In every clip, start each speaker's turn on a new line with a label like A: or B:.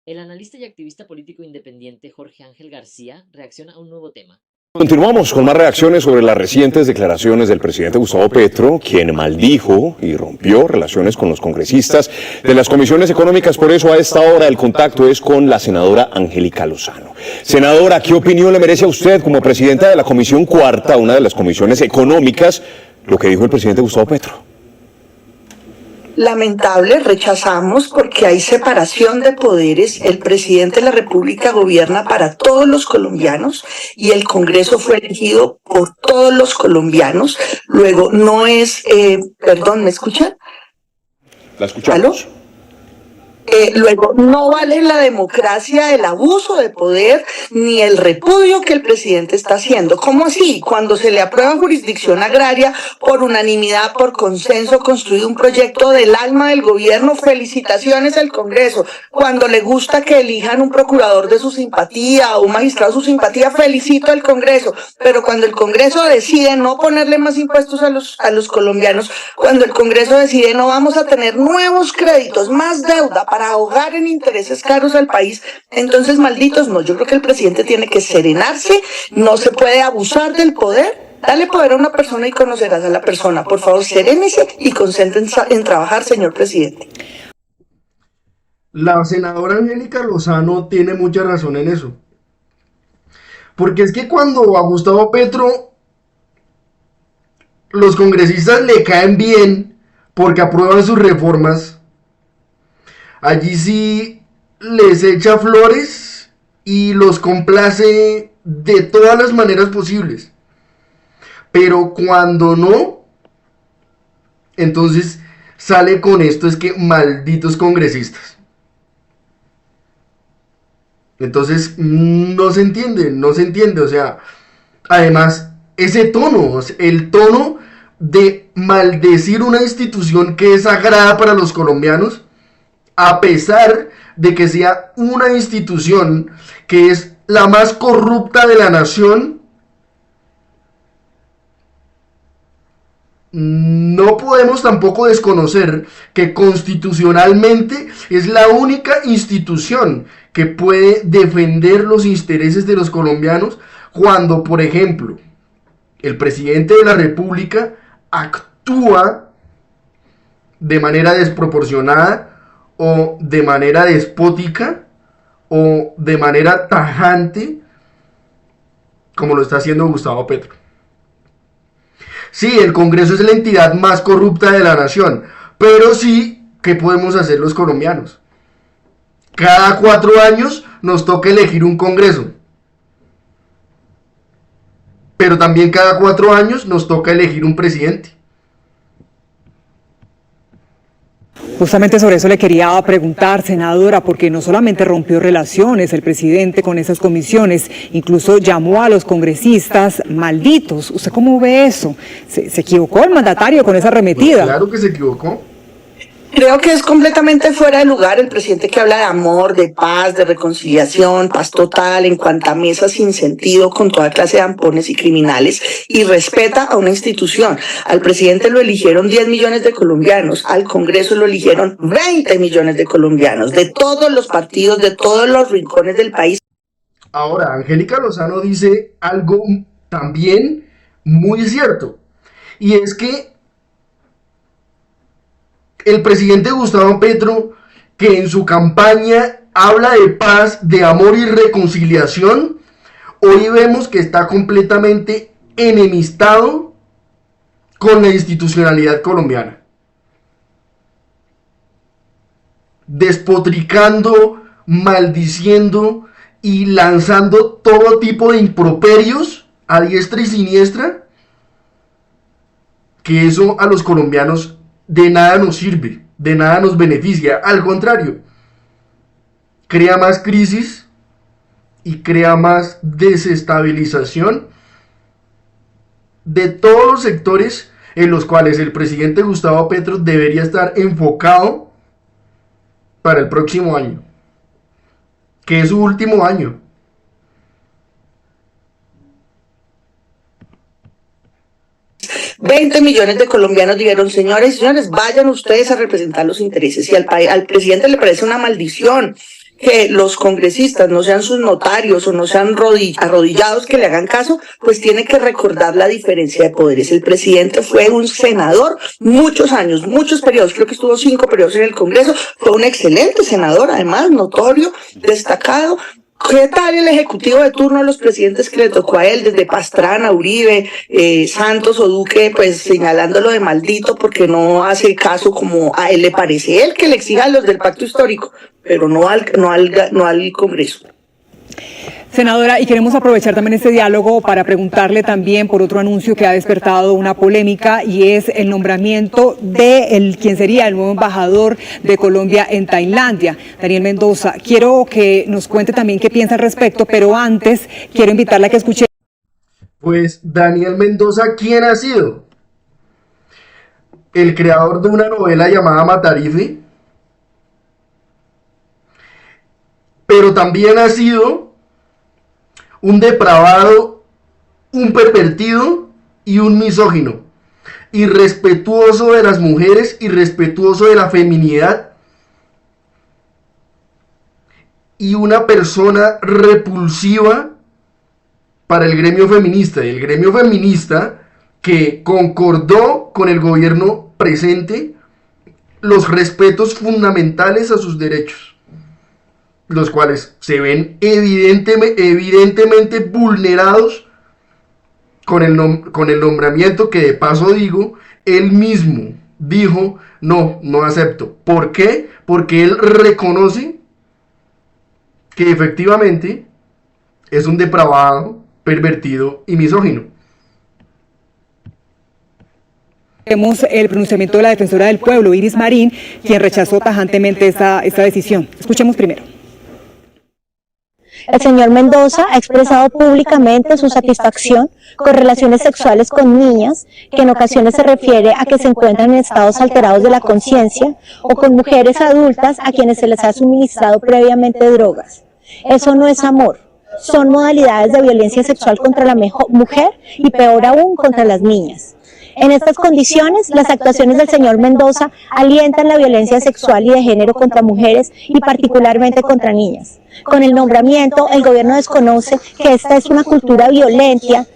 A: El analista y activista político independiente Jorge Ángel García reacciona a un nuevo tema.
B: Continuamos con más reacciones sobre las recientes declaraciones del presidente Gustavo Petro, quien maldijo y rompió relaciones con los congresistas de las comisiones económicas. Por eso a esta hora el contacto es con la senadora Angélica Lozano. Senadora, ¿qué opinión le merece a usted como presidenta de la Comisión Cuarta, una de las comisiones económicas, lo que dijo el presidente Gustavo Petro?
C: Lamentable, rechazamos porque hay separación de poderes. El presidente de la República gobierna para todos los colombianos y el Congreso fue elegido por todos los colombianos. Luego, no es, ¿me escuchan?
B: La escuchamos.
C: ¿Aló? Luego, no vale la democracia, el abuso de poder, ni el repudio que el presidente está haciendo. ¿Cómo así? Cuando se le aprueba jurisdicción agraria por unanimidad, por consenso, construido un proyecto del alma del gobierno, felicitaciones al Congreso. Cuando le gusta que elijan un procurador de su simpatía o un magistrado de su simpatía, felicito al Congreso. Pero cuando el Congreso decide no ponerle más impuestos a los colombianos, cuando el Congreso decide no vamos a tener nuevos créditos, más deuda, para ahogar en intereses caros al país, entonces malditos no. Yo creo que el presidente tiene que serenarse, no se puede abusar del poder. Dale poder a una persona y conocerás a la persona. Por favor, serénese y concéntrense en trabajar, señor presidente.
D: La senadora Angélica Lozano tiene mucha razón en eso. Porque es que cuando a Gustavo Petro los congresistas le caen bien porque aprueban sus reformas, allí sí les echa flores y los complace de todas las maneras posibles. Pero cuando no, entonces sale con esto, es que malditos congresistas. Entonces no se entiende, o sea, además ese tono, el tono de maldecir una institución que es sagrada para los colombianos, a pesar de que sea una institución que es la más corrupta de la nación, no podemos tampoco desconocer que constitucionalmente es la única institución que puede defender los intereses de los colombianos cuando, por ejemplo, el presidente de la República actúa de manera desproporcionada o de manera despótica o de manera tajante como lo está haciendo Gustavo Petro. Sí, el Congreso es la entidad más corrupta de la nación, pero sí, ¿qué podemos hacer los colombianos? Cada 4 años nos toca elegir un Congreso, pero también cada 4 años nos toca elegir un presidente.
E: Justamente sobre eso le quería preguntar, senadora, porque no solamente rompió relaciones el presidente con esas comisiones, incluso llamó a los congresistas malditos. ¿Usted cómo ve eso? ¿Se equivocó el mandatario con esa arremetida?
D: Pues claro que se equivocó.
C: Creo que es completamente fuera de lugar el presidente que habla de amor, de paz, de reconciliación, paz total, en cuanta mesa sin sentido, con toda clase de ampones y criminales, y respeta a una institución. Al presidente lo eligieron 10 millones de colombianos, al Congreso lo eligieron 20 millones de colombianos, de todos los partidos, de todos los rincones del país.
D: Ahora, Angélica Lozano dice algo también muy cierto, y es que el presidente Gustavo Petro, que en su campaña habla de paz, de amor y reconciliación, hoy vemos que está completamente enemistado con la institucionalidad colombiana, despotricando, maldiciendo y lanzando todo tipo de improperios a diestra y siniestra, que eso a los colombianos de nada nos sirve, de nada nos beneficia, al contrario, crea más crisis y crea más desestabilización de todos los sectores en los cuales el presidente Gustavo Petro debería estar enfocado para el próximo año, que es su último año.
C: 20 millones de colombianos dijeron, señores y señores, vayan ustedes a representar los intereses. Y al presidente le parece una maldición que los congresistas no sean sus notarios o no sean arrodillados que le hagan caso, pues tiene que recordar la diferencia de poderes. El presidente fue un senador muchos años, muchos periodos, creo que estuvo 5 periodos en el Congreso, fue un excelente senador, además, notorio, destacado. ¿Qué tal el ejecutivo de turno de los presidentes que le tocó a él, desde Pastrana, Uribe, Santos o Duque, pues señalándolo de maldito porque no hace caso como a él le parece, él que le exija a los del pacto histórico, pero no al Congreso?
E: Senadora, y queremos aprovechar también este diálogo para preguntarle también por otro anuncio que ha despertado una polémica, y es el nombramiento de quien sería el nuevo embajador de Colombia en Tailandia, Daniel Mendoza. Quiero que nos cuente también qué piensa al respecto, pero antes quiero invitarla a que escuche.
D: Pues Daniel Mendoza, ¿quién ha sido? El creador de una novela llamada Matarife, pero también ha sido un depravado, un pervertido y un misógino, irrespetuoso de las mujeres, irrespetuoso de la feminidad y una persona repulsiva para el gremio feminista. Y el gremio feminista que concordó con el gobierno presente los respetos fundamentales a sus derechos, los cuales se ven evidentemente vulnerados con el nombramiento que, de paso digo, él mismo dijo, no acepto. ¿Por qué? Porque él reconoce que efectivamente es un depravado, pervertido y misógino.
E: Vemos el pronunciamiento de la defensora del pueblo, Iris Marín, quien rechazó tajantemente esta decisión. Escuchemos primero.
F: El señor Mendoza ha expresado públicamente su satisfacción con relaciones sexuales con niñas, que en ocasiones se refiere a que se encuentran en estados alterados de la conciencia, o con mujeres adultas a quienes se les ha suministrado previamente drogas. Eso no es amor, son modalidades de violencia sexual contra la mujer y peor aún contra las niñas. En estas condiciones, las actuaciones del señor Mendoza alientan la violencia sexual y de género contra mujeres y particularmente contra niñas. Con el nombramiento, el gobierno desconoce que esta es una cultura violenta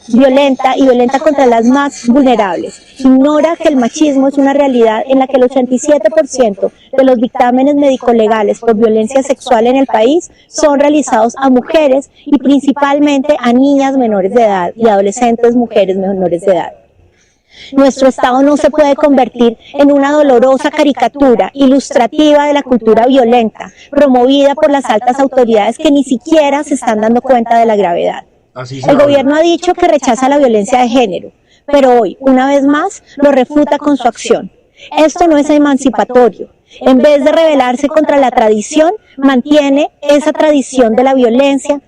F: contra las más vulnerables. Ignora que el machismo es una realidad en la que el 87% de los dictámenes médico-legales por violencia sexual en el país son realizados a mujeres y principalmente a niñas menores de edad y adolescentes mujeres menores de edad. Nuestro Estado no se puede convertir en una dolorosa caricatura ilustrativa de la cultura violenta, promovida por las altas autoridades que ni siquiera se están dando cuenta de la gravedad. El gobierno ha dicho que rechaza la violencia de género, pero hoy, una vez más, lo refuta con su acción. Esto no es emancipatorio. En vez de rebelarse contra la tradición, mantiene esa tradición de la violencia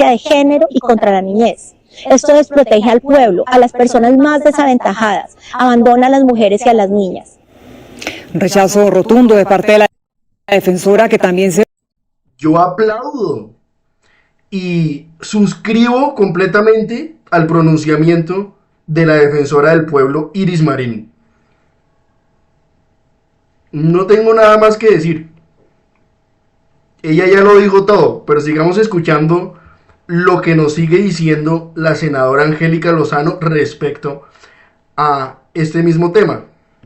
F: de género y contra la niñez. Esto desprotege al pueblo, a las personas más desaventajadas, abandona a las mujeres y a las niñas.
E: Un rechazo rotundo de parte de la defensora, que también se...
D: Yo aplaudo y suscribo completamente al pronunciamiento de la defensora del pueblo, Iris Marín. No tengo nada más que decir. Ella ya lo dijo todo, pero sigamos escuchando lo que nos sigue diciendo la senadora Angélica Lozano respecto a este mismo tema.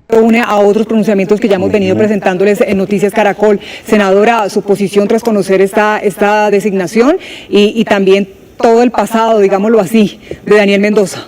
E: Une a otros pronunciamientos que ya hemos venido presentándoles en Noticias Caracol. Senadora, su posición tras conocer esta designación y también todo el pasado, digámoslo así, de Daniel Mendoza.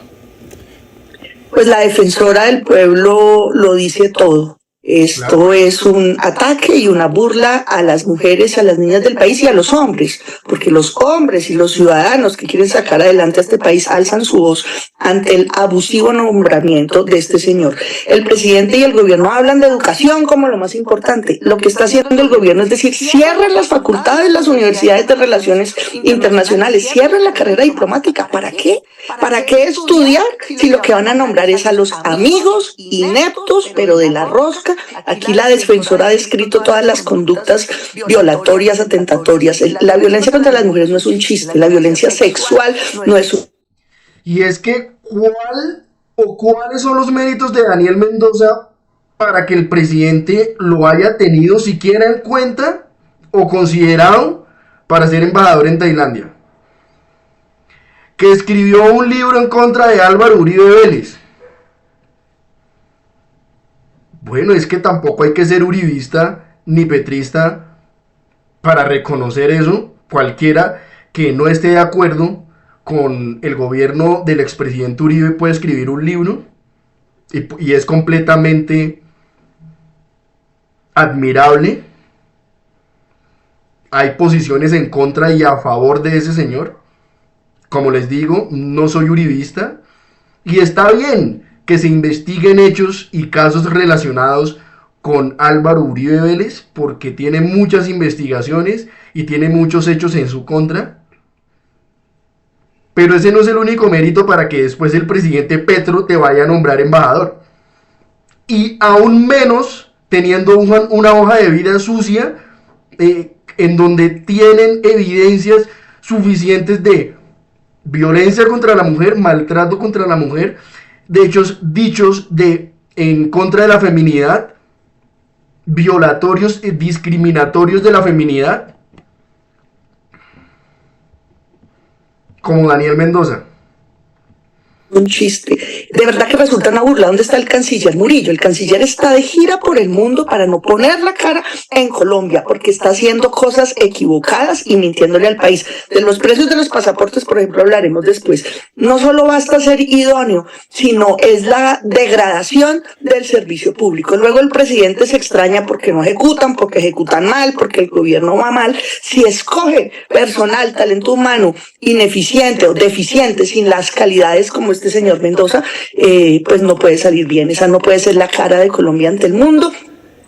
C: Pues la defensora del pueblo lo dice todo. Esto es un ataque y una burla a las mujeres, a las niñas del país y a los hombres, porque los hombres y los ciudadanos que quieren sacar adelante a este país alzan su voz ante el abusivo nombramiento de este señor. El presidente y el gobierno hablan de educación como lo más importante. Lo que está haciendo el gobierno es decir, cierren las facultades, las universidades de relaciones internacionales, cierren la carrera diplomática. ¿Para qué? ¿Para qué estudiar si lo que van a nombrar es a los amigos ineptos, pero de la rosca? Aquí la defensora ha descrito todas las conductas violatorias, atentatorias. La violencia contra las mujeres no es un chiste, la violencia sexual no es un...
D: Y es que, ¿cuáles son los méritos de Daniel Mendoza para que el presidente lo haya tenido siquiera en cuenta o considerado para ser embajador en Tailandia, que escribió un libro en contra de Álvaro Uribe Vélez. Bueno, es que tampoco hay que ser uribista ni petrista para reconocer eso. Cualquiera que no esté de acuerdo con el gobierno del expresidente Uribe puede escribir un libro y es completamente admirable. Hay posiciones en contra y a favor de ese señor. Como les digo, no soy uribista y está bien que se investiguen hechos y casos relacionados con Álvaro Uribe Vélez, porque tiene muchas investigaciones y tiene muchos hechos en su contra. Pero ese no es el único mérito para que después el presidente Petro te vaya a nombrar embajador. Y aún menos teniendo una hoja de vida sucia, en donde tienen evidencias suficientes de violencia contra la mujer, maltrato contra la mujer, de hechos dichos en contra de la feminidad, violatorios y discriminatorios de la feminidad, como Daniel Mendoza.
C: Un chiste. De verdad que resulta una burla. ¿Dónde está el canciller Murillo? El canciller está de gira por el mundo para no poner la cara en Colombia, porque está haciendo cosas equivocadas y mintiéndole al país. De los precios de los pasaportes, por ejemplo, hablaremos después. No solo basta ser idóneo, sino es la degradación del servicio público. Luego el presidente se extraña porque no ejecutan, porque ejecutan mal, porque el gobierno va mal. Si escoge personal, talento humano ineficiente o deficiente, sin las calidades como este señor Mendoza, pues no puede salir bien. Esa no puede ser la cara de Colombia ante el mundo.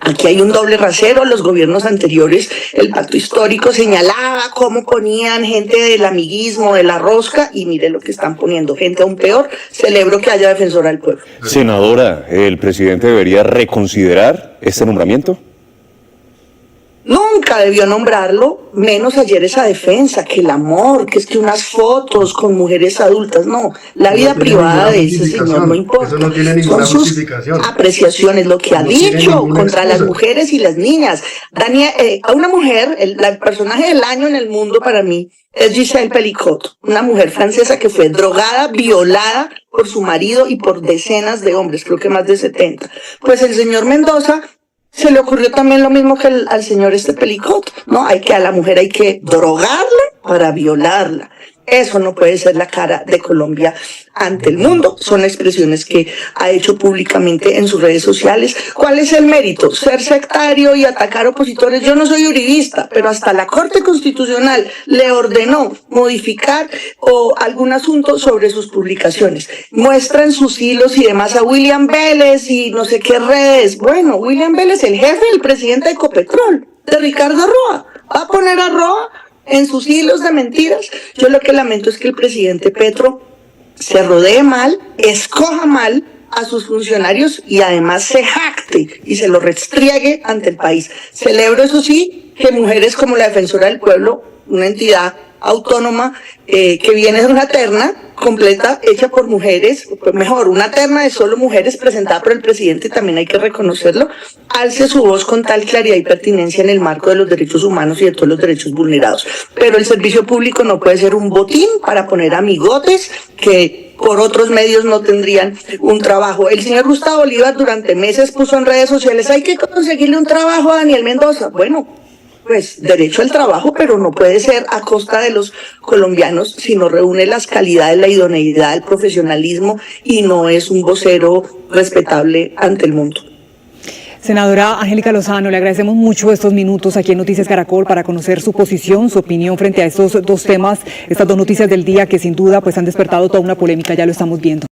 C: Aquí hay un doble rasero. Los gobiernos anteriores, el pacto histórico señalaba cómo ponían gente del amiguismo, de la rosca, y mire lo que están poniendo, gente aún peor. Celebro que haya defensora del pueblo.
B: Senadora, ¿el presidente debería reconsiderar este nombramiento?
C: Nunca debió nombrarlo, menos ayer esa defensa, que el amor, que es que unas fotos con mujeres adultas. No, la vida privada de ese señor no importa.
D: Eso no tiene ninguna justificación.
C: Sus apreciaciones, lo que ha dicho contra las mujeres y las niñas. A una mujer, el personaje del año en el mundo para mí es Gisèle Pelicot, una mujer francesa que fue drogada, violada por su marido y por decenas de hombres, creo que más de 70. Pues el señor Mendoza se le ocurrió también lo mismo que al señor Pelicot, ¿no? A la mujer hay que drogarla para violarla. Eso no puede ser la cara de Colombia ante el mundo. Son expresiones que ha hecho públicamente en sus redes sociales. ¿Cuál es el mérito? Ser sectario y atacar opositores. Yo no soy uribista, pero hasta la Corte Constitucional le ordenó modificar algún asunto sobre sus publicaciones. Muestran sus hilos y demás a William Vélez y no sé qué redes. Bueno, William Vélez, el jefe del presidente de Ecopetrol, de Ricardo Roa. ¿Va a poner a Roa en sus hilos de mentiras? Yo lo que lamento es que el presidente Petro se rodee mal, escoja mal a sus funcionarios y además se jacte y se lo restriegue ante el país. Celebro, eso sí, que mujeres como la Defensora del Pueblo, una entidad autónoma que viene de una terna completa hecha por mujeres, mejor, una terna de solo mujeres presentada por el presidente, también hay que reconocerlo, alce su voz con tal claridad y pertinencia en el marco de los derechos humanos y de todos los derechos vulnerados. Pero el servicio público no puede ser un botín para poner amigotes que por otros medios no tendrían un trabajo. El señor Gustavo Bolívar durante meses puso en redes sociales: hay que conseguirle un trabajo a Daniel Mendoza. Bueno, pues derecho al trabajo, pero no puede ser a costa de los colombianos si no reúne las calidades, la idoneidad, el profesionalismo y no es un vocero respetable ante el mundo.
E: Senadora Angélica Lozano, le agradecemos mucho estos minutos aquí en Noticias Caracol para conocer su posición, su opinión frente a estos dos temas, estas dos noticias del día que sin duda pues han despertado toda una polémica, ya lo estamos viendo.